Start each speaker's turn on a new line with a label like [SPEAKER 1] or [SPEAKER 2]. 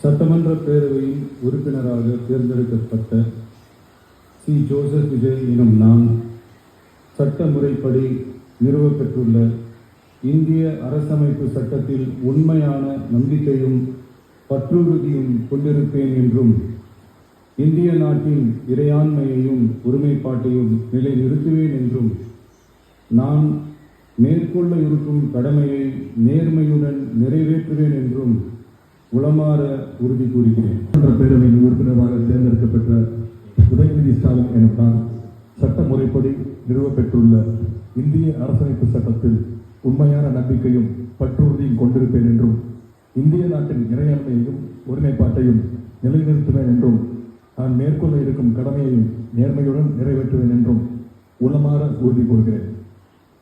[SPEAKER 1] சட்டமன்ற பேரவையின் உறுப்பினராக தேர்ந்தெடுக்கப்பட்ட சி. ஜோசப் விஜய் எனும் நான் சட்ட முறைப்படி நிறுவப்பெற்றுள்ள இந்திய அரசமைப்பு சட்டத்தில் உண்மையான நம்பிக்கையும் பற்றுறுதியும் கொண்டிருப்பேன் என்றும் இந்திய நாட்டின் இறையாண்மையையும் ஒருமைப்பாட்டையும் நிலைநிறுத்துவேன் என்றும் நான் மேற்கொள்ள இருக்கும் கடமையை நேர்மையுடன் நிறைவேற்றுவேன் என்றும் உளமாற உறுதி கூறுகிறேன்.
[SPEAKER 2] பேரவையின் உறுப்பினராக தேர்ந்தெடுக்கப்பட்ட உதயநிதி ஸ்டாலின் எனும் நான் சட்ட முறைப்படி நிறுவப்பெற்றுள்ள இந்திய அரசமைப்பு சட்டத்தில் உண்மையான நம்பிக்கையும் பற்றுறுதியும் கொண்டிருப்பேன் என்றும் இந்திய நாட்டின் இறையாண்மையையும் ஒருமைப்பாட்டையும் நிலைநிறுத்துவேன் என்றும் நான் மேற்கொள்ள இருக்கும் கடமையை நேர்மையுடன் நிறைவேற்றுவேன் என்றும் உளமாற உறுதி கூறுகிறேன்.